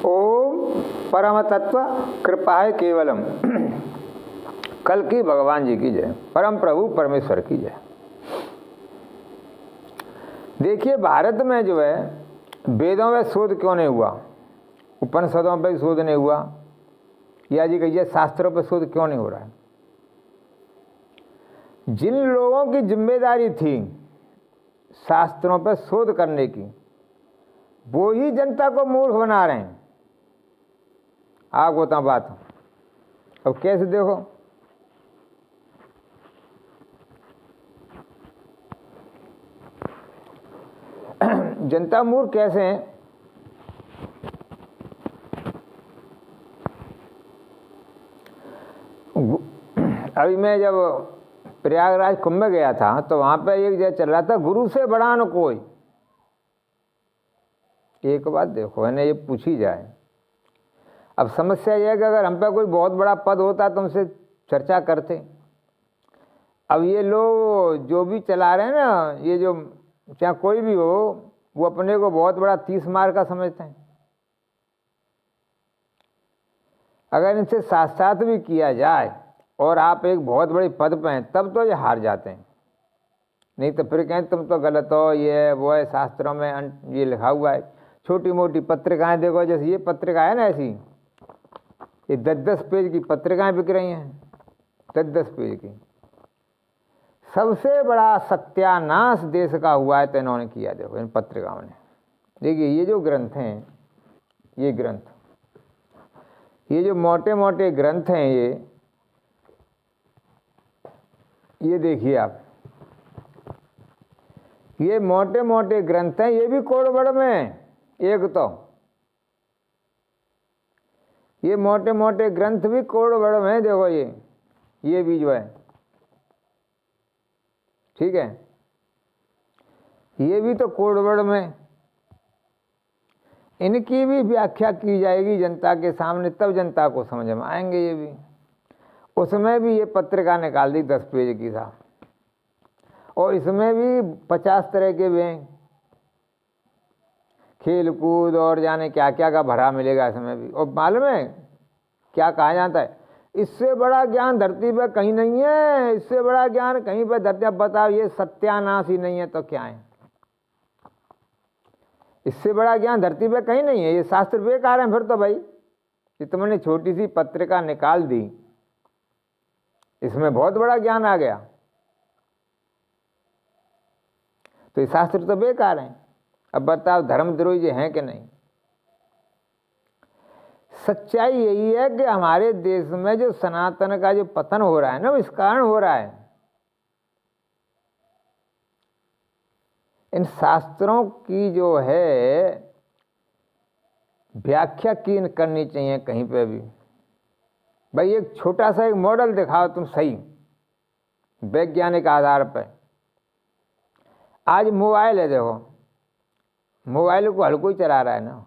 ओम परम तत्व कृपाय केवलम। कल की भगवान जी की जय, परम प्रभु परमेश्वर की जय। देखिए भारत में जो है वेदों में शोध क्यों नहीं हुआ, उपनिषदों पर शोध नहीं हुआ, या जी कहिए शास्त्रों पर शोध क्यों नहीं हो रहा है। जिन लोगों की जिम्मेदारी थी शास्त्रों पर शोध करने की, वो ही जनता को मूर्ख बना रहे हैं। आपको बताऊं बात, अब कैसे देखो, जनता मूर्ख कैसे है। अभी मैं जब प्रयागराज कुंभ में गया था तो वहां पे एक जगह चल रहा था, गुरु से बड़ा न कोई। एक बात देखो, है ना, ये पूछी जाए। अब समस्या यह है कि अगर हम पे कोई बहुत बड़ा पद होता तो हमसे चर्चा करते। अब ये लोग जो भी चला रहे हैं ना, ये जो चाहे कोई भी हो, वो अपने को बहुत बड़ा 30 मार का समझते हैं। अगर इनसे साथ साथ भी किया जाए और आप एक बहुत बड़ी पद पे हैं, तब तो ये हार जाते हैं। नहीं तो फिर कहें तुम तो गलत हो, ये वो है, शास्त्रों में ये लिखा हुआ है। छोटी मोटी पत्रिकाएं देखो, जैसे ये पत्रिका है ना, ऐसी ये 10-10 पेज की पत्रिकाएं बिक रही हैं, 10-10 पेज की। सबसे बड़ा सत्यानाश देश का हुआ है तो इन्होंने किया, देखो इन पत्रिकाओं ने। देखिए ये जो ग्रंथ हैं, ये ग्रंथ, ये जो मोटे मोटे ग्रंथ हैं, ये देखिए आप, ये मोटे मोटे ग्रंथ हैं, ये भी कोड़बड़ में एक तो ये मोटे मोटे ग्रंथ भी कोड़बड़ में। देखो ये भी जो है, ठीक है, ये भी तो कोड़बड़ में। इनकी भी व्याख्या की जाएगी जनता के सामने, तब जनता को समझ में आएंगे ये भी। उसमें भी ये पत्रिका निकाल दी 10 पेज की साहब, और इसमें भी 50 तरह के भी हैं, खेल कूद और जाने क्या क्या का भरा मिलेगा इसमें भी। और मालूम है क्या कहा जाता है, इससे बड़ा ज्ञान धरती पर कहीं नहीं है, इससे बड़ा ज्ञान कहीं पर धरती। अब बताओ, ये सत्यानाश ही नहीं है तो क्या है। इससे बड़ा ज्ञान धरती पे कहीं नहीं है, ये शास्त्र बेकार है। फिर तो भाई ये तुमने छोटी सी पत्रिका निकाल दी, इसमें बहुत बड़ा ज्ञान आ गया, तो ये शास्त्र तो बेकार है। अब बताओ धर्मद्रोही जी हैं कि नहीं। सच्चाई यही है कि हमारे देश में जो सनातन का जो पतन हो रहा है ना, वो इस कारण हो रहा है, इन शास्त्रों की जो है व्याख्या की करनी चाहिए कहीं पे भी। भाई एक छोटा सा एक मॉडल दिखाओ तुम सही वैज्ञानिक आधार पर। आज मोबाइल है, देखो मोबाइल को हर कोई चला रहा है ना।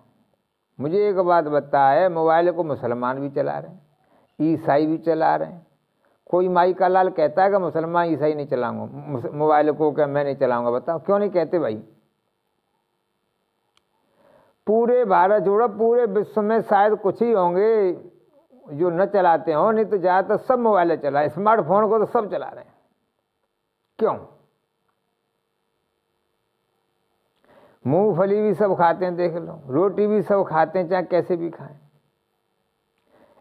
मुझे एक बात बता है, मोबाइल को मुसलमान भी चला रहे हैं, ईसाई भी चला रहे हैं। कोई माई का लाल कहता है कि मुसलमान ईसाई नहीं चलाऊंगा मोबाइल को, क्या मैं नहीं चलाऊंगा। बताओ क्यों नहीं कहते भाई। पूरे भारत जोड़ो, पूरे विश्व में शायद कुछ ही होंगे जो न चलाते हो, नहीं तो ज़्यादातर सब मोबाइल चला, स्मार्टफोन को तो सब चला रहे हैं। क्यों? मूंगफली भी सब खाते हैं, देख लो, रोटी भी सब खाते हैं, चाहे कैसे भी खाएं।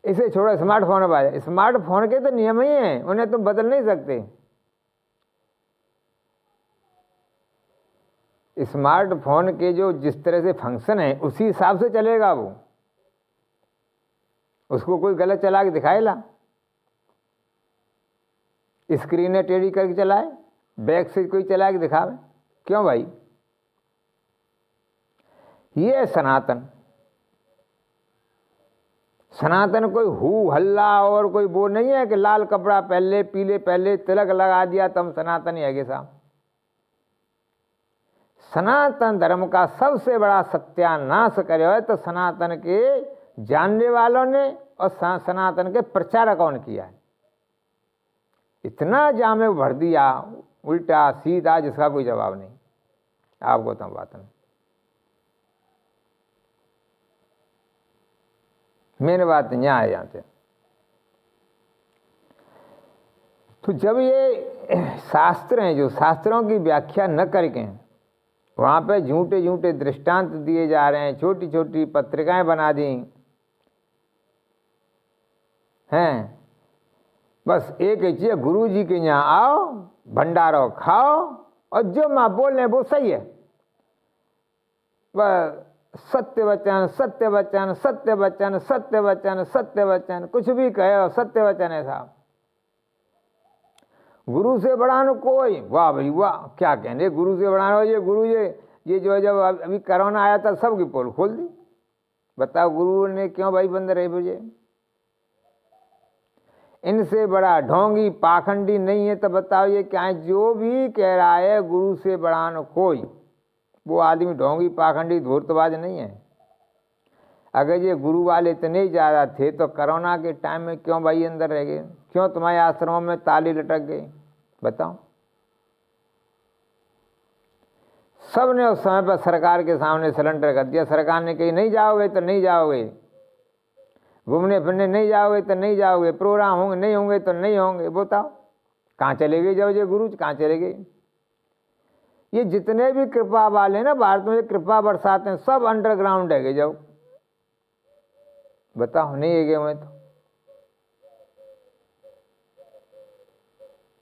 इसे छोड़ो, स्मार्टफोन बात, स्मार्टफोन के तो नियम ही हैं, उन्हें तुम बदल नहीं सकते। स्मार्टफोन के जो जिस तरह से फंक्शन है उसी हिसाब से चलेगा वो। उसको कोई गलत चला के दिखाएगा, स्क्रीन टेढ़ी करके चलाए, बैक से कोई चला के दिखावे, क्यों भाई। ये है सनातन। सनातन कोई हु हल्ला और कोई वो नहीं है कि लाल कपड़ा पहले, पीले पहले, तिलक लगा दिया तो हम सनातन ही है साहब। सनातन धर्म का सबसे बड़ा सत्यानाश करे है तो सनातन के जानने वालों ने और सनातन के प्रचारकों ने किया है। इतना जामे भर दिया उल्टा सीधा, जिसका कोई जवाब नहीं। आपको तो बात नहीं। मेन बात यहाँ है। यहाँ से तो जब ये शास्त्र हैं, जो शास्त्रों की व्याख्या न करके वहाँ पे झूठे झूठे दृष्टांत दिए जा रहे हैं, छोटी छोटी पत्रिकाएं बना दी हैं, बस एक ही चीज, गुरु जी के यहाँ आओ, भंडारो खाओ और जो माँ बोल रहे हैं वो सही है, बस सत्य वचन सत्य वचन सत्य वचन सत्य वचन सत्य वचन, कुछ भी कहे सत्य वचन है साहब। गुरु से बड़ा न कोई, वाह भाई वाह, क्या कहने गुरु से बड़ा न। ये गुरु ये जो है, जब अभी कोरोना आया था सबकी पोल खोल दी। बताओ गुरु ने क्यों भाई बंद रहे मुझे? इनसे बड़ा ढोंगी पाखंडी नहीं है तो बताओ ये क्या है? जो भी कह रहा है गुरु से बड़ा न कोई, वो आदमी ढोंगी पाखंडी धूर्तबाज नहीं है। अगर ये गुरु वाले इतने ज़्यादा थे तो कोरोना के टाइम में क्यों भाई अंदर रह गए? क्यों तुम्हारे आश्रमों में ताली लटक गई? बताओ। सब ने उस समय पर सरकार के सामने सिलेंडर कर दिया। सरकार ने कही नहीं जाओगे तो नहीं जाओगे, घूमने फिरने नहीं जाओगे तो नहीं जाओगे, प्रोग्राम होंगे नहीं होंगे तो नहीं होंगे। बताओ कहाँ चले गए? जाओ ये गुरु कहाँ चले गए? ये जितने भी कृपा वाले ना भारत में कृपा बरसाते हैं सब अंडरग्राउंड है। जाओ बताओ, नहीं है गए मैं तो।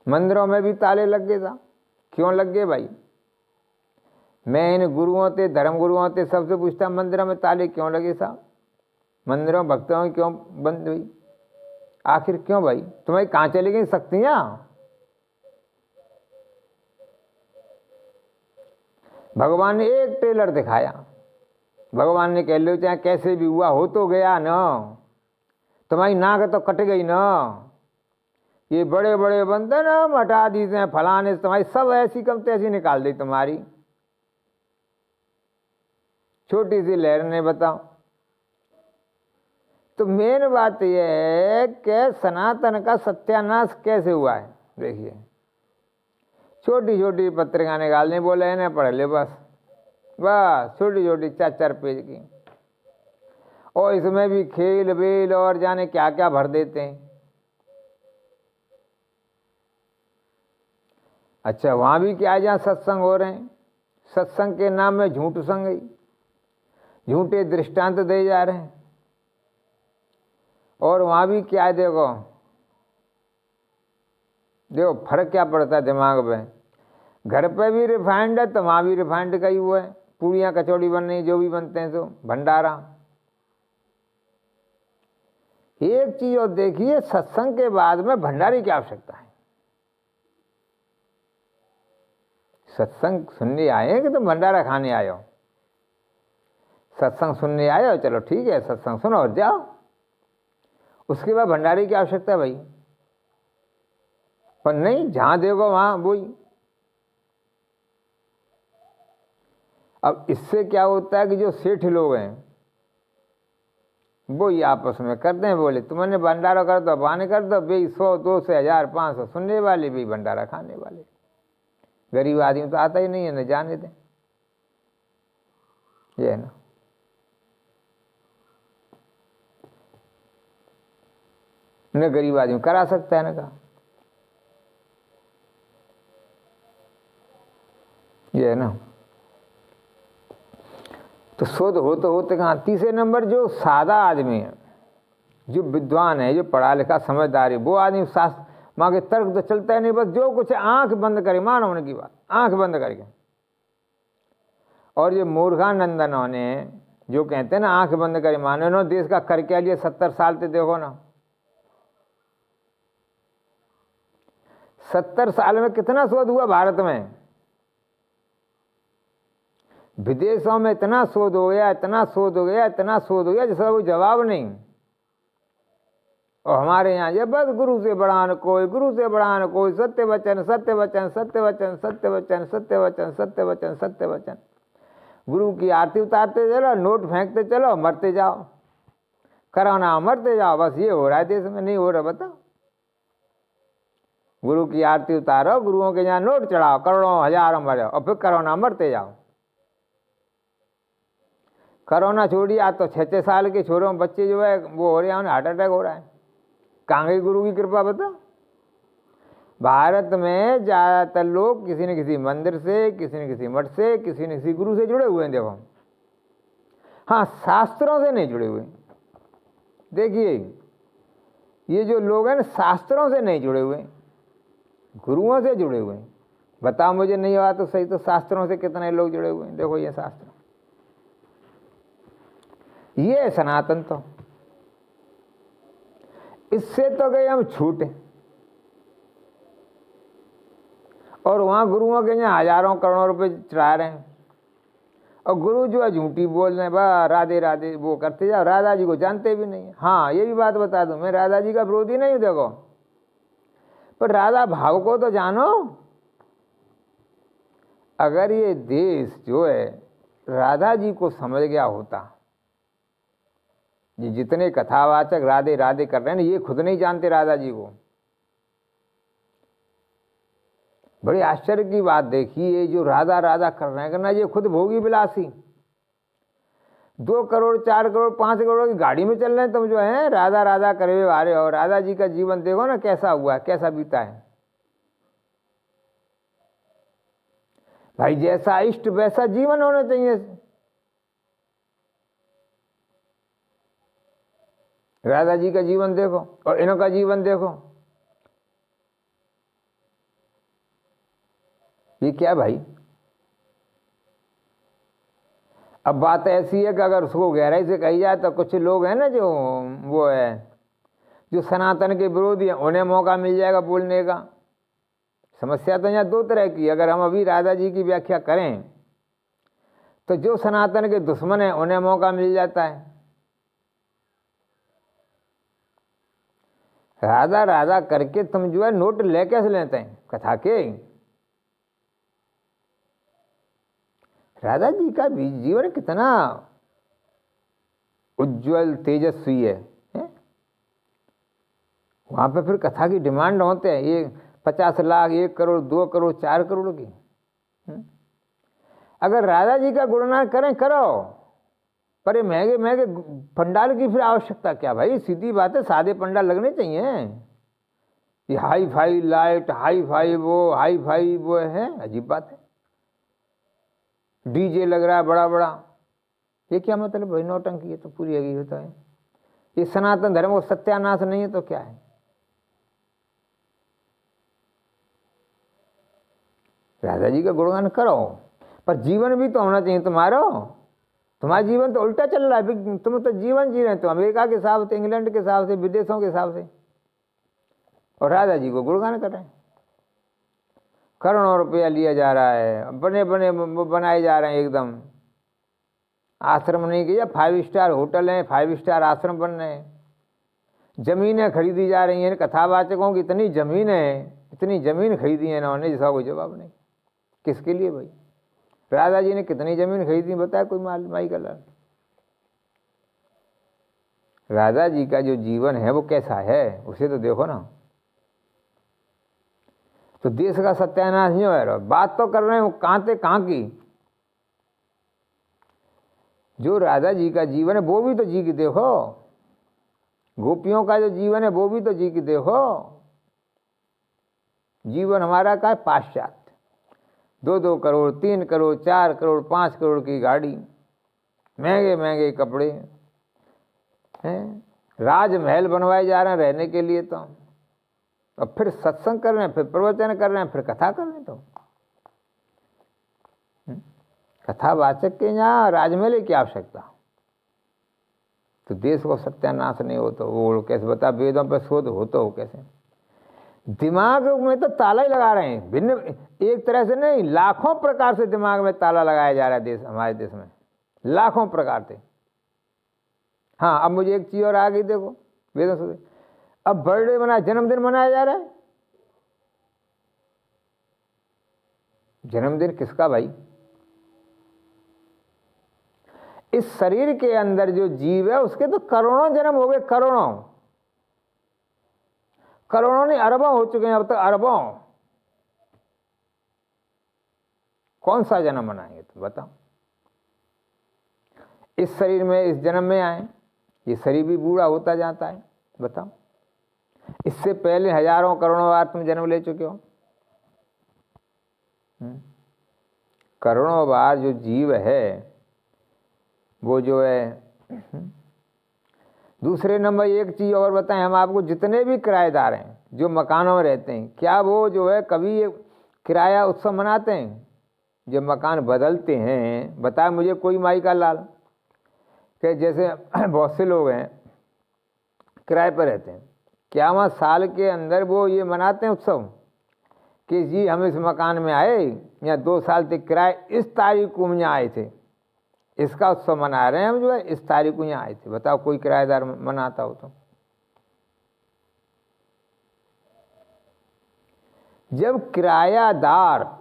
मंदिरों में भी ताले लग गए था। क्यों लग गए भाई? मैं इन गुरुओं से, धर्म गुरुओं से सबसे पूछता, मंदिरों में ताले क्यों लगे साहब? मंदिरों भक्तों में क्यों बंद हुई? आखिर क्यों भाई? तुम्हारी कहाँ चली गई शक्तियां? भगवान ने एक टेलर दिखाया, भगवान ने कह लो चाहे कैसे भी हुआ हो तो गया न, तुम्हारी नाक तो कट गई न। ये बड़े बड़े बंदे न हटा दी हैं फलाने, तुम्हारी सब ऐसी कम तैसी निकाल दी तुम्हारी। छोटी सी लहर ने बताओ। तो मेन बात यह है कि सनातन का सत्यानाश कैसे हुआ है। देखिए छोटी छोटी पत्रिका निकालने बोले इन्हें पढ़ ले, बस छोटी छोटी 4-4 पेज की, और इसमें भी खेल बेल और जाने क्या क्या भर देते हैं। अच्छा वहां भी क्या है, जहाँ सत्संग हो रहे हैं, सत्संग के नाम में झूठ संग, झूठे दृष्टांत दे जा रहे हैं। और वहां भी क्या है, देखो देखो फर्क क्या पड़ता है दिमाग पे। घर पे भी रिफाइंड है तो वहां भी रिफाइंड का ही हुआ है, पूड़ियाँ कचौड़ी बन रही, जो भी बनते हैं तो भंडारा। एक चीज और देखिए, सत्संग के बाद में भंडारे की आवश्यकता है। सत्संग सुनने आए हैं कि तुम भंडारा खाने आए हो? सत्संग सुनने आए हो, चलो ठीक है सत्संग सुनो और जाओ, उसके बाद भंडारे की आवश्यकता है भाई। पर नहीं, जहां देखो वहां वही। अब इससे क्या होता है कि जो सेठ लोग हैं वो ही आपस में करते हैं, बोले तुमने भंडारा कर दो, बहाने कर दो, भाई 100 200 1000 500 सुनने वाले भी भंडारा खाने वाले। गरीब आदमी तो आता ही नहीं है, न जाने दें, ये है ना। न गरीब आदमी करा सकता है न का, ये है ना। तो शोध होते कहाँ। तीसरे नंबर जो सादा आदमी है, जो विद्वान है, जो पढ़ा लिखा समझदार है, वो आदमी शास्त्र माँ के तर्क तो चलता है नहीं, बस जो कुछ आंख बंद करे, मानो उनकी बात आंख बंद करके। और ये मूर्खानंदनों ने जो कहते हैं ना आंख बंद करे मानो, उन्होंने देश का कर क्या लिया 70 साल से, देखो ना 70 साल में कितना शोध हुआ भारत में, विदेशों में इतना शोध हो गया, इतना शोध हो गया, इतना शोध हो गया जिसका कोई जवाब नहीं। और हमारे यहाँ ये बस गुरु से बड़ा न कोई, गुरु से बड़ा न कोई, सत्य वचन सत्य वचन सत्य वचन सत्य वचन सत्य वचन सत्य वचन सत्य वचन। गुरु की आरती उतारते चलो, नोट फेंकते चलो, मरते जाओ, कोरोना मरते जाओ, बस ये हो रहा है देश में। नहीं हो रहा बताओ। गुरु की आरती उतारो, गुरुओं के यहाँ नोट चढ़ाओ, करोड़ों हजारों मरो, और फिर कोरोना मरते जाओ। कोरोना छोड़िए, आज तो 6-6 साल के छोरों बच्चे जो है वो हो रहे हैं, उन्हें हार्ट अटैक हो रहा है। कहाँ गई गुरु की कृपा बता। भारत में ज़्यादातर लोग किसी न किसी मंदिर से, किसी न किसी मठ से, किसी न किसी गुरु से जुड़े हुए हैं। देखो, हाँ, शास्त्रों से नहीं जुड़े हुए। देखिए, ये जो लोग हैं ना, शास्त्रों से नहीं जुड़े हुए, गुरुओं से जुड़े हुए हैं। बताओ मुझे, नहीं हुआ तो सही, तो शास्त्रों से कितने लोग जुड़े हुए हैं। देखो, ये शास्त्र, ये सनातन, तो इससे तो गए हम छूटे। और वहाँ गुरुओं के यहाँ हजारों करोड़ों रुपए चढ़ा रहे हैं, और गुरु जो है झूठी बोल रहे हैं, बा राधे राधे वो करते जाओ, राधा जी को जानते भी नहीं। हाँ, ये भी बात बता दूं, मैं राधा जी का विरोधी नहीं हूँ, देखो, पर राधा भाव को तो जानो। अगर ये देश जो है राधा जी को समझ गया होता, ये जितने कथावाचक राधे राधे कर रहे हैं ना, ये खुद नहीं जानते राधा जी को। बड़ी आश्चर्य की बात देखिए, जो राधा राधा कर रहे हैं ना, ये खुद भोगी विलासी, 2 करोड़ 4 करोड़ 5 करोड़ की गाड़ी में चल रहे हैं, तुम जो है राधा राधा करे आ रहे हो। राधा जी का जीवन देखो ना, कैसा हुआ है, कैसा बीता है। भाई, जैसा इष्ट वैसा जीवन होना चाहिए। राधा जी का जीवन देखो और इन्हों का जीवन देखो, ये क्या भाई। अब बात ऐसी है कि अगर उसको गहराई से कही जाए तो कुछ लोग हैं ना, जो वो है जो सनातन के विरोधी हैं, उन्हें मौका मिल जाएगा बोलने का। समस्या तो यहाँ 2 तरह की। अगर हम अभी राधा जी की व्याख्या करें तो जो सनातन के दुश्मन हैं उन्हें मौका मिल जाता है। राधा राधा करके तुम जो है नोट ले कैसे लेते हैं कथा के। राधा जी का भी जीवन कितना उज्जवल तेजस्वी है? वहां पे फिर कथा की डिमांड होते हैं, ये 50 लाख, 1 करोड़, 2 करोड़, 4 करोड़ की। अगर राधा जी का गुणगान करें करो, पर ये महंगे महंगे पंडाल की फिर आवश्यकता क्या भाई। सीधी बात है, सादे पंडाल लगने चाहिए। ये hi fi light, hi fi वो है, अजीब बात है। डीजे लग रहा है बड़ा बड़ा, ये क्या मतलब भाई? नौटंकी, ये तो पूरी अगी होता है। ये सनातन धर्म को सत्यानाश नहीं है तो क्या है? राधा जी का गुणगान करो, पर जीवन भी तो होना चाहिए तुम्हारा। तुम्हारा जीवन तो उल्टा चल रहा है। तुम तो जीवन जी रहे हो तो अमेरिका के हिसाब से, इंग्लैंड के हिसाब से, विदेशों के हिसाब से, और राधा जी को गुणगान कर रहे हैं। करोड़ों रुपया लिया जा रहा है, बने बने बनाए जा रहे हैं एकदम। आश्रम नहीं किया, 5 स्टार होटल हैं, 5 स्टार आश्रम बन रहे हैं। जमीनें खरीदी जा रही हैं। कथावाचकों की इतनी जमीन है, इतनी जमीन खरीदी है इन्होंने, जिसका कोई जवाब नहीं। किसके लिए भाई? राधा जी ने कितनी जमीन खरीदी बताया कोई माई का लाल? राधा जी का जो जीवन है वो कैसा है, उसे तो देखो ना। तो देश का सत्यानाश नहीं हो रहा। बात तो कर रहे हो कहाँ की। जो राधा जी का जीवन है वो भी तो जी के देखो। गोपियों का जो जीवन है वो भी तो जी के देखो। जीवन हमारा का है पाश्चात्य। 2-2 करोड़, 3 करोड़, 4 करोड़, 5 करोड़ की गाड़ी, महंगे महंगे कपड़े हैं, राजमहल बनवाए जा रहे हैं रहने के लिए। तो अब फिर सत्संग कर रहे हैं, फिर प्रवचन कर रहे हैं, फिर कथा कर रहे हैं। तो कथावाचक के यहाँ राजमहल की आवश्यकता। तो देश को सत्यानाश नहीं हो तो वो कैसे बता? वेदों पर शोध हो तो कैसे? दिमाग में तो ताला ही लगा रहे हैं। भिन्न एक तरह से नहीं, लाखों प्रकार से दिमाग में ताला लगाया जा रहा है देश, हमारे देश में लाखों प्रकार से। हाँ, अब मुझे एक चीज और आ गई, देखो वेदों से अब बर्थडे मना, जन्मदिन मनाया जा रहा है। जन्मदिन किसका भाई? इस शरीर के अंदर जो जीव है उसके तो करोड़ों जन्म हो गए, करोड़ों नहीं अरबों हो चुके हैं अब तक, अरबों। कौन सा जन्म मनाएंगे तो बताओ? इस शरीर में इस जन्म में आए, ये शरीर भी बूढ़ा होता जाता है। बताओ, इससे पहले हजारों करोड़ों बार तुम जन्म ले चुके हो। करोड़ों बार जो जीव है वो जो है। दूसरे नंबर एक चीज़ और बताएं, हम आपको जितने भी किराएदार हैं जो मकानों में रहते हैं, क्या वो जो है कभी ये किराया उत्सव मनाते हैं? जब मकान बदलते हैं, बताया मुझे कोई माई का लाल, कि जैसे बहुत से लोग हैं किराए पर रहते हैं, क्या वहाँ साल के अंदर वो ये मनाते हैं उत्सव कि जी हम इस मकान में आए या 2 साल तक किराए इस तारीख को हम यहाँ आए थे, इसका उत्सव मना रहे हैं हम, जो है इस तारीख को यहाँ आए थे। बताओ कोई किराएदार मनाता हो तो? जब किरायादार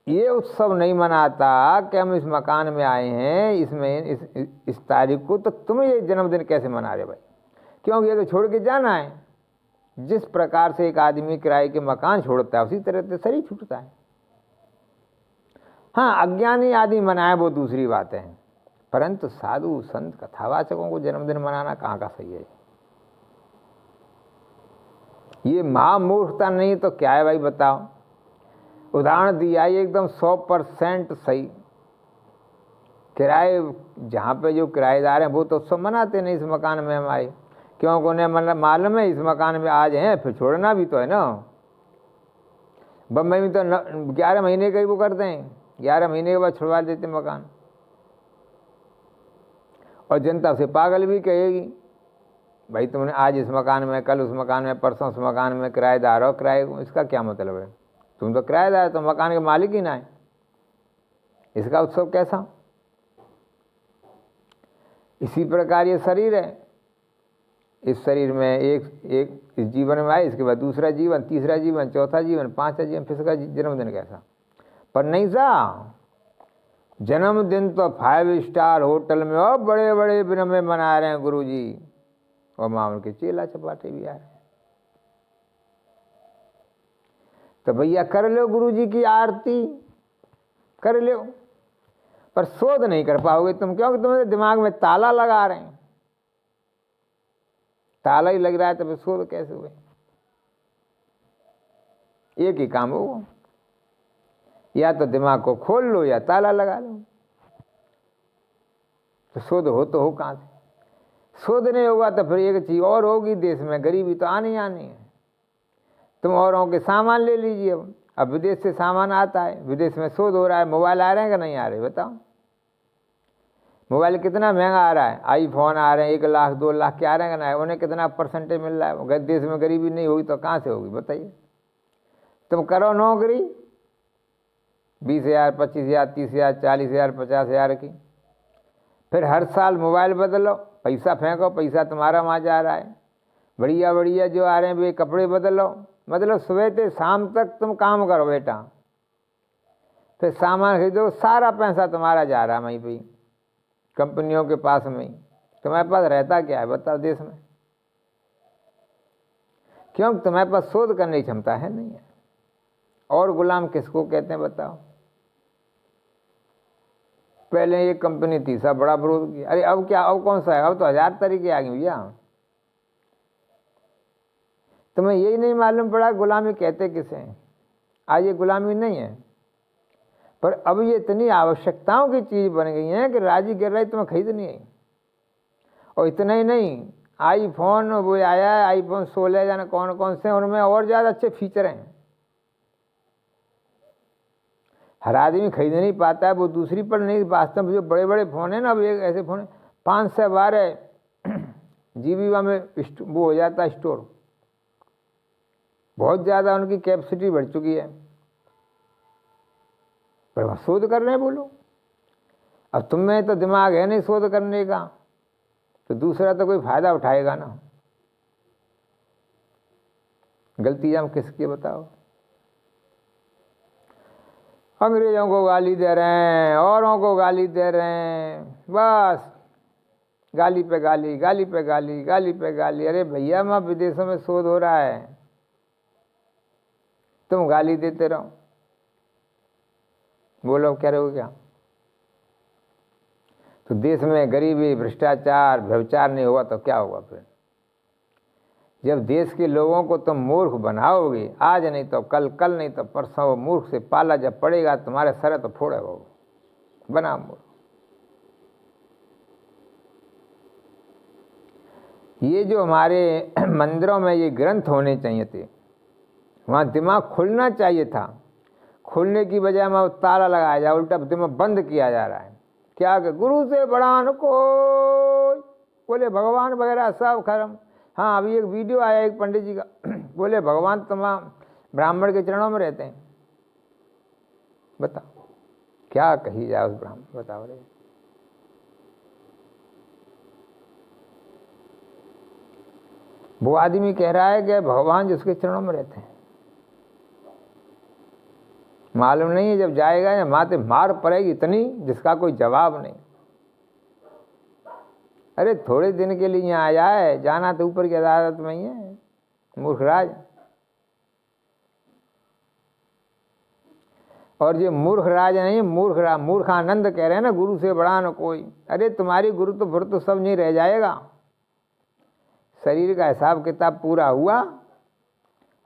ये उत्सव नहीं मनाता कि हम इस मकान में आए हैं, इसमें इस तारीख को, तो तुम ये जन्मदिन कैसे मना रहे भाई? क्योंकि ये तो छोड़ के जाना है। जिस प्रकार से एक आदमी किराए के मकान छोड़ता है, उसी तरह से शरीर छूटता है। हाँ, अज्ञानी आदमी मनाए वो दूसरी बात है, परंतु साधु संत कथावाचकों को जन्मदिन मनाना कहाँ का सही है? ये महामूर्खता नहीं तो क्या है भाई? बताओ। उदाहरण दिया ये एकदम 100% सही। किराए जहाँ पे जो किराएदार हैं वो तो उत्सव मनाते नहीं, इस मकान में हम आए, क्योंकि उन्हें मतलब मालूम है इस मकान में आज हैं, फिर छोड़ना भी तो है ना। बम्बई में तो 11 महीने का ही वो करते हैं, 11 महीने के बाद छुड़वा देते मकान, और जनता उसे पागल भी कहेगी। भाई तुमने आज इस मकान में, कल उस मकान में, परसों उस मकान में किराएदार हो, किराए इसका क्या मतलब है? तुम तो किराएदार, तो मकान के मालिक ही ना है, इसका उत्सव कैसा? इसी प्रकार ये शरीर है, इस शरीर में एक इस जीवन में आए, इसके बाद दूसरा जीवन, तीसरा जीवन, चौथा जीवन, पांचवा जीवन, फिर इसका जन्मदिन कैसा? पर नहीं सा, जन्मदिन तो 5 स्टार होटल में और बड़े बड़े दिन में मना रहे हैं गुरुजी, और मामूल के चेला चपाटे भी आ रहे हैं। तो भैया कर लो गुरुजी की आरती, कर लो, पर शोध नहीं कर पाओगे तुम, क्योंकि तुम्हारे दिमाग में ताला लगा रहे हैं। ताला ही लग रहा है तो फिर शोध कैसे हुए? एक ही काम हो, या तो दिमाग को खोल लो या ताला लगा लो, तो शोध हो तो हो कहाँ से? शोध नहीं होगा तो फिर एक चीज और होगी, देश में गरीबी तो आनी है। तुम औरों के सामान ले लीजिए, अब विदेश से सामान आता है, विदेश में शोध हो रहा है, मोबाइल आ रहे हैं कि नहीं आ रहे? बताओ, मोबाइल कितना महंगा आ रहा है, आईफोन आ रहे हैं 1 लाख 2 लाख के आ रहे हैं कि नहीं? उन्हें कितना परसेंटेज मिल रहा है? देश में गरीबी नहीं होगी तो कहाँ से होगी? बताइए। तुम करो नौकरी 20,000, 25,000, 30,000, 40,000, 50,000 की, फिर हर साल मोबाइल बदलो, पैसा फेंको, पैसा तुम्हारा वहाँ जा रहा है। बढ़िया बढ़िया जो आ रहे हैं वे कपड़े बदलो, मतलब सुबह से शाम तक तुम काम करो बेटा, फिर सामान खरीदो, सारा पैसा तुम्हारा जा रहा है वहीं पे, कंपनियों के पास में ही। तुम्हारे पास रहता क्या है बताओ देश में? क्योंकि तुम्हारे पास शोध करने की क्षमता है नहीं है। और गुलाम किसको कहते हैं बताओ? पहले एक कंपनी थी, सब बड़ा विरोध किया, अरे अब क्या, अब कौन सा है? अब तो 1000 तरीके आ गए भैया। तुम्हें यही नहीं मालूम पड़ा गुलामी कहते किसे हैं? आज ये गुलामी नहीं है, पर अब ये इतनी आवश्यकताओं की चीज बन गई है कि राजी गिर रही तुम्हें खरीदनी है। और इतना ही नहीं, आईफोन वो आया है, आईफोन 16 जाने कौन कौन से, उनमें और ज़्यादा अच्छे फीचर हैं। हर आदमी खरीद नहीं पाता है, वो दूसरी पर नहीं। वास्तव में जो बड़े बड़े फ़ोन हैं ना, अब एक ऐसे फ़ोन है 512 GB में वो हो जाता है स्टोर, बहुत ज़्यादा उनकी कैपेसिटी बढ़ चुकी है। पर वह शोध कर रहे हैं बोलो। अब तुम में तो दिमाग है नहीं शोध करने का, तो दूसरा तो कोई फायदा उठाएगा ना। गलती हम किसकी बताओ? अंग्रेजों को गाली दे रहे हैं, औरों को गाली दे रहे हैं, बस गाली पे गाली, गाली पे गाली, गाली पे गाली। अरे भैया वहाँ विदेशों में शोध हो रहा है, तुम गाली देते रहो। बोलो क्या रहोगे? क्या तो देश में गरीबी, भ्रष्टाचार, व्यभिचार नहीं होगा तो क्या होगा फिर? जब देश के लोगों को तुम मूर्ख बनाओगे, आज नहीं तो कल, कल नहीं तो परसों, वो मूर्ख से पाला जब पड़ेगा तुम्हारे सर तो फोड़े वो बना मूर्ख। ये जो हमारे मंदिरों में ये ग्रंथ होने चाहिए थे, वहाँ दिमाग खुलना चाहिए था। खुलने की बजाय में ताला लगाया जाए, उल्टा दिमाग बंद किया जा रहा है। क्या कि गुरु से बड़ा न कोई, बोले भगवान वगैरह सब खत्म। हाँ, अभी एक वीडियो आया एक पंडित जी का, बोले भगवान तमाम ब्राह्मण के चरणों में रहते हैं। बताओ क्या कही जाए उस ब्राह्मण, बताओ रे। वो आदमी कह रहा है कि भगवान जिसके चरणों में रहते हैं, मालूम नहीं है जब जाएगा या माथे मार पड़ेगी इतनी जिसका कोई जवाब नहीं। अरे थोड़े दिन के लिए यहाँ आया है, जाना तो ऊपर की अदालत में ही है, मूर्खराज। और ये मूर्खराज नहीं, मूर्खानंद कह रहे हैं ना, गुरु से बड़ा न कोई। अरे तुम्हारी गुरु तो फिर तो सब नहीं रह जाएगा। शरीर का हिसाब किताब पूरा हुआ,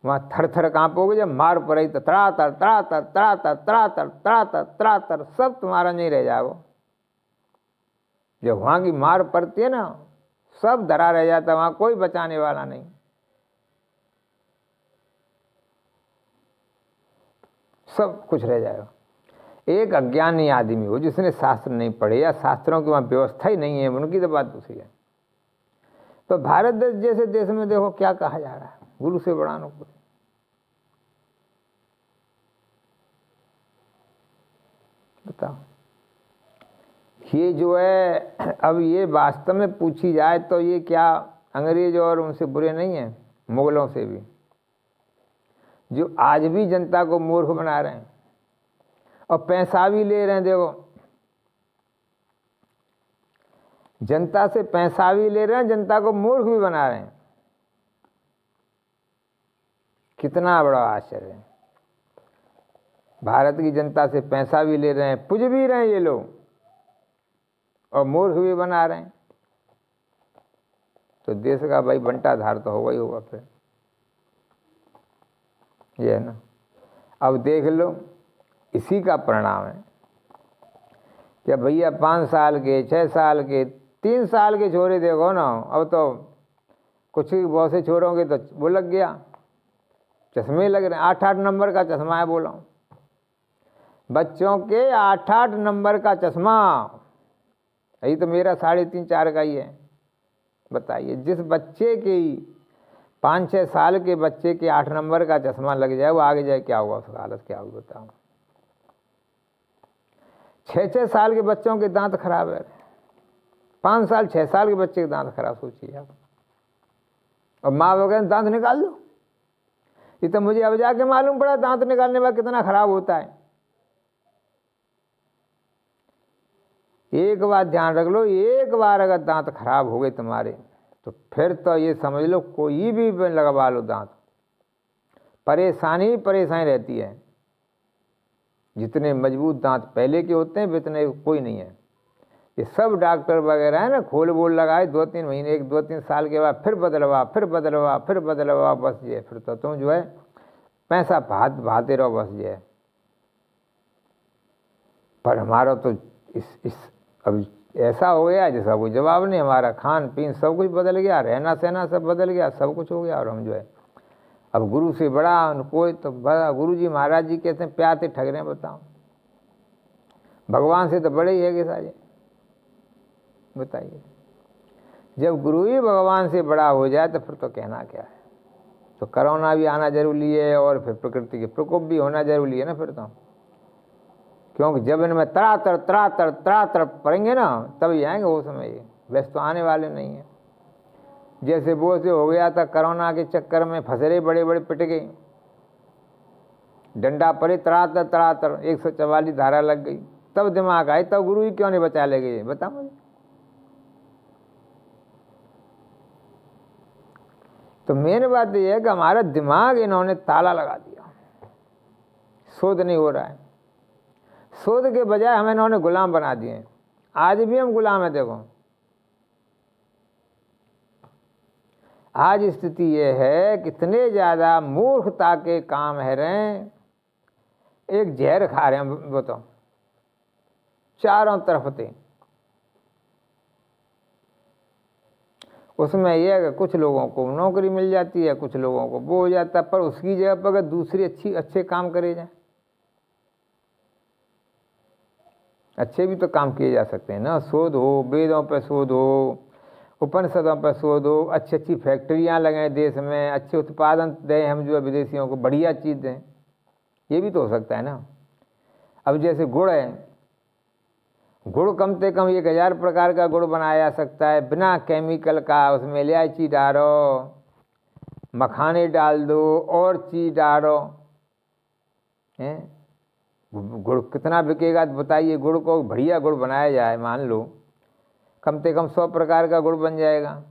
वहाँ थर थर कांपोगे, जब मार पड़े तो तड़ातर तड़ातर तड़ातर तड़ातर तड़ातर तड़ातर सब तुम्हारा नहीं रह जाओ। जब वहाँ की मार पड़ती है ना, सब धरा रह जाता, वहाँ कोई बचाने वाला नहीं। सब कुछ रह जाएगा। एक अज्ञानी आदमी हो जिसने शास्त्र नहीं पढ़े या शास्त्रों की वहाँ व्यवस्था ही नहीं है, उनकी तो बात दूसरी है। तो भारत देश जैसे देश में देखो क्या कहा जा रहा है, गुरु से बड़ा न कोई। बताओ, ये जो है, अब ये वास्तव में पूछी जाए तो ये क्या अंग्रेज और उनसे बुरे नहीं हैं, मुगलों से भी, जो आज भी जनता को मूर्ख बना रहे हैं और पैसा भी ले रहे हैं। देखो, जनता से पैसा भी ले रहे हैं, जनता को मूर्ख भी बना रहे हैं। कितना बड़ा आश्चर्य है। भारत की जनता से पैसा भी ले रहे हैं, पूज भी रहे हैं ये लोग, और मूर्ख भी बना रहे हैं। तो देश का भाई बंटाधार तो होगा ही होगा फिर, ये है ना। अब देख लो, इसी का परिणाम है कि भैया 5 साल के, 6 साल के, 3 साल के छोरे देखो ना, अब तो कुछ ही बहुत से छोरों के तो वो लग गया, चश्मे लग रहे हैं। 8-8 नंबर का चश्मा है, बोला बच्चों के 8-8 नंबर का चश्मा। यही तो मेरा 3.5-4 का ही है। बताइए, जिस बच्चे के 5-6 साल के बच्चे के 8 नंबर का चश्मा लग जाए, वो आगे जाए क्या हुआ, उसका हालत क्या हुई बताओ। 6-6 साल के बच्चों के दांत खराब है, 5 साल 6 साल के बच्चे के दांत खराब, सोचिए आप। और माँ वगैरह दांत निकाल दो, ये तो मुझे अब जाके मालूम पड़ा दांत निकालने में कितना खराब होता है। एक बात ध्यान रख लो, एक बार अगर दांत खराब हो गए तुम्हारे, तो फिर तो ये समझ लो कोई भी लगवा लो दांत, परेशानी रहती है। जितने मजबूत दांत पहले के होते हैं इतने कोई नहीं है। ये सब डॉक्टर वगैरह है ना, खोल बोल लगाए 2-3 महीने, 1-2-3 साल के बाद फिर बदलवा, बस ये फिर तो तुम जो है पैसा भाते रहो, बस ये। पर हमारा तो इस अब ऐसा हो गया जिसका कोई जवाब नहीं। हमारा खान पीन सब कुछ बदल गया, रहना सहना सब बदल गया, सब कुछ हो गया। और हम जो है अब गुरु से बड़ा कोई, तो बड़ा गुरु जी महाराज जी कहते हैं प्यार से ठग रहे हैं। बताओ, भगवान से तो बड़े ही है कि सारे। बताइए, जब गुरु ही भगवान से बड़ा हो जाए तो फिर तो कहना क्या है। तो कोरोना भी आना जरूरी है और फिर प्रकृति के प्रकोप भी होना जरूरी है ना फिर तो, क्योंकि जब इनमें तड़ातड़ पड़ेंगे ना तभी आएंगे वो समय। वैसे तो आने वाले नहीं है। जैसे वो से हो गया था कोरोना के चक्कर में, फसरे बड़े बड़े पिट गए, डंडा पड़े तड़ातड़ 144 धारा लग गई, तब दिमाग आए, तब गुरु ही क्यों नहीं बचा ले गए, बता मुझे। तो मेन बात यह है कि हमारा दिमाग इन्होंने ताला लगा दिया, शोध नहीं हो रहा है। शोध के बजाय हमें इन्होंने गुलाम बना दिए। आज भी हम गुलाम हैं। देखो आज स्थिति ये है, कितने ज़्यादा मूर्खता के काम है रहे, एक जहर खा रहे हैं वो तो चारों तरफ थे। उसमें यह है कि कुछ लोगों को नौकरी मिल जाती है, कुछ लोगों को वो हो जाता है, पर उसकी जगह पर अगर दूसरी अच्छे काम करे जाए, अच्छे भी तो काम किए जा सकते हैं ना। शोध हो, वेदों पर शोध हो, उपनिषदों पर शोध हो, अच्छी फैक्ट्रियां लगें देश में, अच्छे उत्पादन दें हम जो विदेशियों को, बढ़िया चीज़ दें, ये भी तो हो सकता है ना। अब जैसे गुड़ है, गुड़ कम से कम 1000 प्रकार का गुड़ बनाया जा सकता है बिना केमिकल का। उसमें इलायची डालो, मखाने डाल दो, और चीज़ डालो, हैं गुड़ कितना बिकेगा बताइए। गुड़ को बढ़िया गुड़ बनाया जाए, मान लो कम से कम 100 प्रकार का गुड़ बन जाएगा।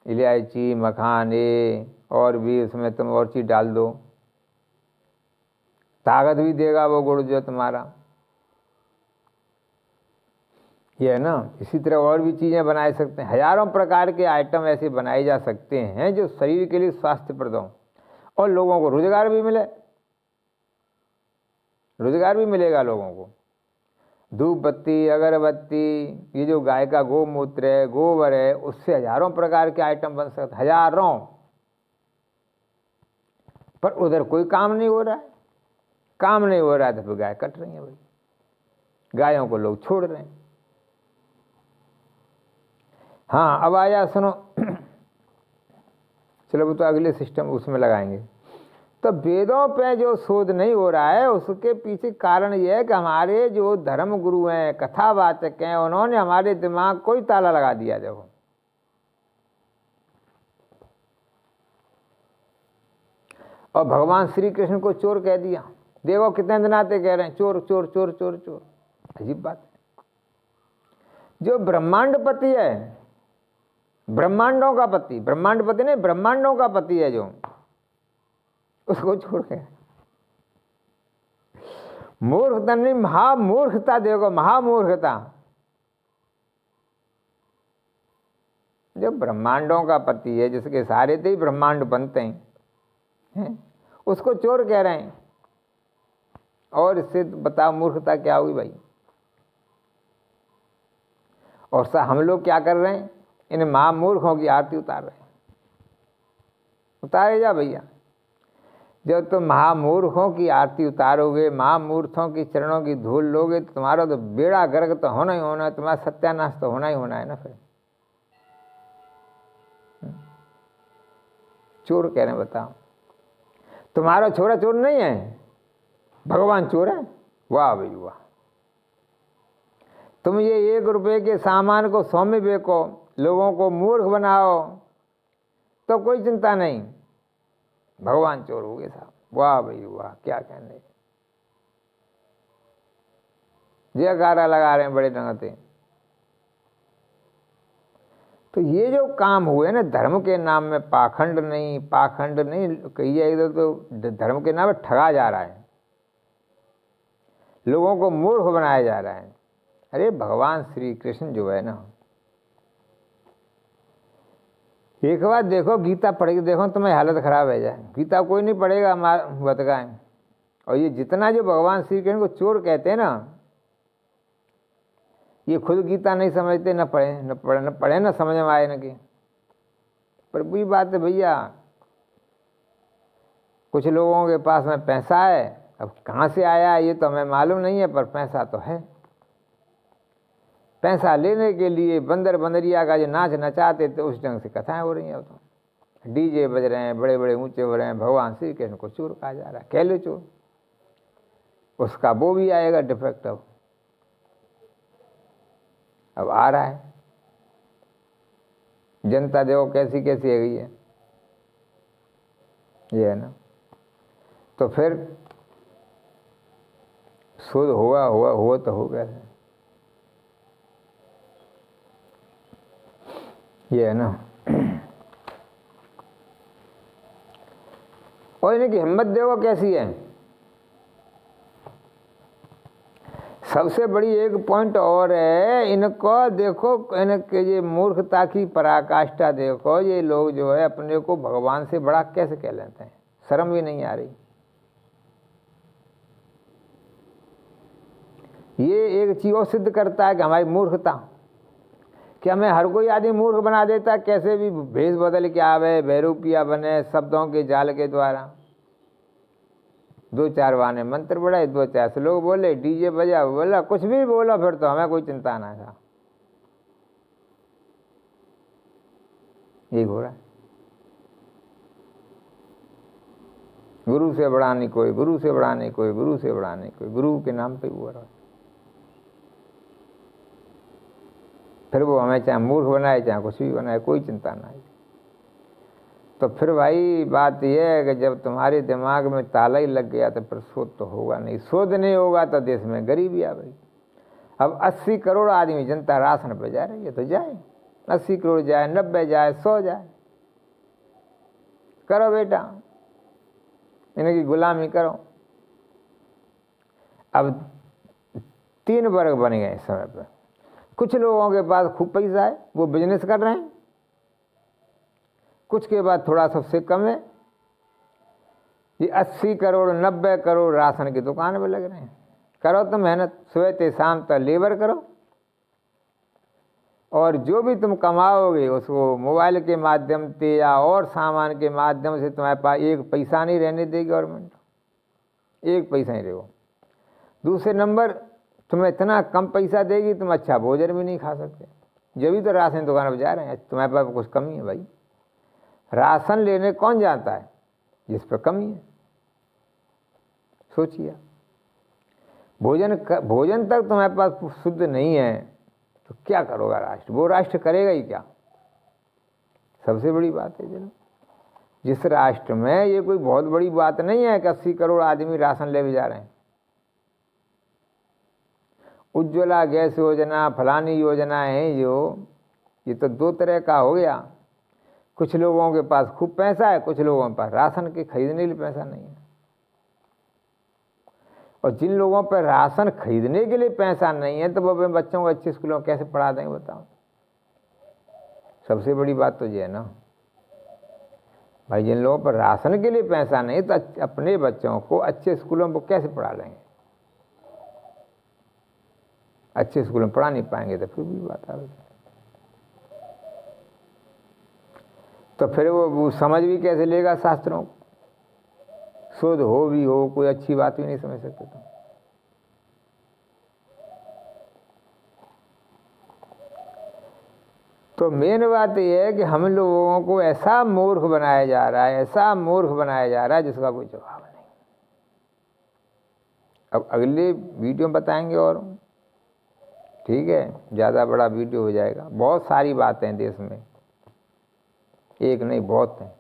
इलायची, मखाने और भी उसमें तुम और चीज़ डाल दो, ताकत भी देगा वो गुड़ जो तुम्हारा, ये है ना। इसी तरह और भी चीज़ें बनाए सकते हैं, हजारों प्रकार के आइटम ऐसे बनाए जा सकते हैं जो शरीर के लिए स्वास्थ्यप्रद हों और लोगों को रोजगार भी मिले, रोजगार भी मिलेगा लोगों को। धूप बत्ती, अगरबत्ती, ये जो गाय का गोमूत्र है, गोबर है, उससे हजारों प्रकार के आइटम बन सकते, हजारों। पर उधर कोई काम नहीं हो रहा है, काम नहीं हो रहा है तो फिर गाय कट रही है भाई, गायों को लोग छोड़ रहे हैं। हाँ अब आया सुनो चलो वो तो अगले सिस्टम उसमें लगाएंगे। तो वेदों पे जो शोध नहीं हो रहा है उसके पीछे कारण यह है कि हमारे जो धर्म गुरु हैं, कथावाचक हैं, उन्होंने हमारे दिमाग को ही ताला लगा दिया। देखो और भगवान श्री कृष्ण को चोर कह दिया। देखो कितने दिन आते कह रहे हैं चोर चोर चोर चोर चोर। अजीब बात है। जो ब्रह्मांडपति है, ब्रह्मांडों का पति, ब्रह्मांडपति नहीं ब्रह्मांडों का पति है जो, उसको छोड़ के मूर्खता नहीं, महामूर्खता। देखो महामूर्खता। जो ब्रह्मांडों का पति है, जिसके सहारे से ही ब्रह्मांड बनते हैं, उसको चोर कह रहे हैं। और इससे बताओ मूर्खता क्या हुई भाई। और सा हम लोग क्या कर रहे हैं, इन महामूर्खों की आरती उतार रहे हैं। उतारे जा भैया। जब तुम महामूर्खों की आरती उतारोगे, महामूर्खों की चरणों की धूल लोगे, तो तुम्हारा तो बेड़ा गर्क तो होना ही होना है, तुम्हारा सत्यानाश तो होना ही होना है ना। फिर चोर कह रहे हैं, बताओ तुम्हारा छोरा चोर नहीं है, भगवान चोर है। वाह भाई वाह। तुम ये 1 रुपए के सामान को 100 में बेचो, लोगों को मूर्ख बनाओ, तो कोई चिंता नहीं, भगवान चोर हो गए साहब। वाह भाई वाह, क्या कहने। जयकारा लगा रहे हैं बड़े ढंग से। तो ये जो काम हुए ना धर्म के नाम में, पाखंड नहीं कहिए, इधर तो धर्म के नाम में ठगा जा रहा है, लोगों को मूर्ख बनाया जा रहा है। अरे भगवान श्री कृष्ण जो है ना, एक बार देखो गीता पढ़ के देखो, तुम्हारी हालत खराब है जाए। गीता कोई नहीं पढ़ेगा बताएं। और ये जितना जो भगवान श्री कृष्ण को चोर कहते हैं ना, ये खुद गीता नहीं समझते, न पढ़े न समझ में आए न कि। पर वही बात है भैया, कुछ लोगों के पास में पैसा है, अब कहाँ से आया ये तो हमें मालूम नहीं है, पर पैसा तो है। पैसा लेने के लिए बंदर बंदरिया का जो नाच नचाते थे, उस ढंग से कथाएं हो रही हैं। अब तो डीजे बज रहे हैं, बड़े बड़े ऊंचे हो रहे हैं, भगवान श्री कृष्ण को चोर कहा जा रहा है। कह लो चोर, उसका वो भी आएगा डिफेक्ट। अब आ रहा है। जनता देखो कैसी कैसी है गई है, ये है ना। तो फिर शुद्ध हुआ तो हो गया, ये है ना। और इनकी हिम्मत देखो कैसी है। सबसे बड़ी एक पॉइंट और है, इनको देखो, इनके ये मूर्खता की पराकाष्ठा देखो, ये लोग जो है अपने को भगवान से बड़ा कैसे कह लेते हैं, शर्म भी नहीं आ रही। ये एक चीज और सिद्ध करता है कि हमारी मूर्खता, कि हमें हर कोई आदमी मूर्ख बना देता है, कैसे भी भेष बदल के आवे, बहरूपिया बने शब्दों के जाल के द्वारा। दो चार बहाने मंत्र बढ़ाए, दो चार से लोग बोले, डीजे बजा, बोला कुछ भी बोला, फिर तो हमें कोई चिंता ना था। यही हो रहा है। गुरु से बड़ा नहीं कोई, गुरु से बड़ा नहीं कोई, गुरु से बड़ा नहीं कोई, गुरु के नाम पे हुआ रहा। फिर वो हमें चाहे मूर्ख बनाए चाहे कुछ भी बनाए, कोई चिंता ना है। तो फिर भाई बात यह है कि जब तुम्हारे दिमाग में ताला ही लग गया तो फिर शोध तो होगा नहीं, शोध नहीं होगा तो देश में गरीबी आ गई। अब 80 करोड़ आदमी जनता राशन पर जा रही है, तो जाए 80 करोड़ जाए, 90 जाए, 100 जाए, करो बेटा, इनकी गुलामी करो। अब 3 वर्ग बन गए इस समय पर। कुछ लोगों के पास खूब पैसा है, वो बिजनेस कर रहे हैं, कुछ के बाद थोड़ा सबसे कम है। ये 80 करोड़ 90 करोड़ राशन की दुकान में लग रहे हैं। करो तो मेहनत, सुबह से शाम तक लेबर करो, और जो भी तुम कमाओगे उसको मोबाइल के माध्यम से या और सामान के माध्यम से तुम्हारे पास एक पैसा नहीं रहने देगी गवर्नमेंट, एक पैसा नहीं रहेगा। दूसरे नंबर, तुम्हें इतना कम पैसा देगी, तुम अच्छा भोजन भी नहीं खा सकते। जब भी तो राशन दुकान पर जा रहे हैं, तुम्हारे पास कुछ कमी है भाई। राशन लेने कौन जाता है? जिस पर कमी है। सोचिए, भोजन तक तुम्हारे पास शुद्ध नहीं है तो क्या करोगा राष्ट्र? वो राष्ट्र करेगा ही क्या? सबसे बड़ी बात है चलो, जिस राष्ट्र में ये कोई बहुत बड़ी बात नहीं है कि 80 करोड़ आदमी राशन ले भी जा रहे हैं। उज्ज्वला गैस योजना, फलानी योजना है जो, ये तो 2 तरह का हो गया। कुछ लोगों के पास खूब पैसा है, कुछ लोगों के पास राशन के खरीदने के लिए पैसा नहीं है। और जिन लोगों पर राशन खरीदने के लिए पैसा नहीं है तो वो अपने बच्चों को अच्छे स्कूलों में कैसे पढ़ा देंगे बताओ? सबसे बड़ी बात तो ये है ना भाई, जिन लोगों पर राशन के लिए पैसा नहीं तो अपने बच्चों को अच्छे स्कूलों में कैसे पढ़ा लेंगे? अच्छे स्कूलों में पढ़ा नहीं पाएंगे तो फिर भी बात आ रही। तो फिर वो समझ भी कैसे लेगा शास्त्रों को? शोध हो भी हो, कोई अच्छी बात भी नहीं समझ सकते। तो मेन बात यह है कि हम लोगों को ऐसा मूर्ख बनाया जा रहा है, ऐसा मूर्ख बनाया जा रहा है जिसका कोई जवाब नहीं। अब अगले वीडियो में बताएंगे, और ठीक है, ज़्यादा बड़ा वीडियो हो जाएगा। बहुत सारी बातें हैं देश में, एक नहीं बहुत हैं।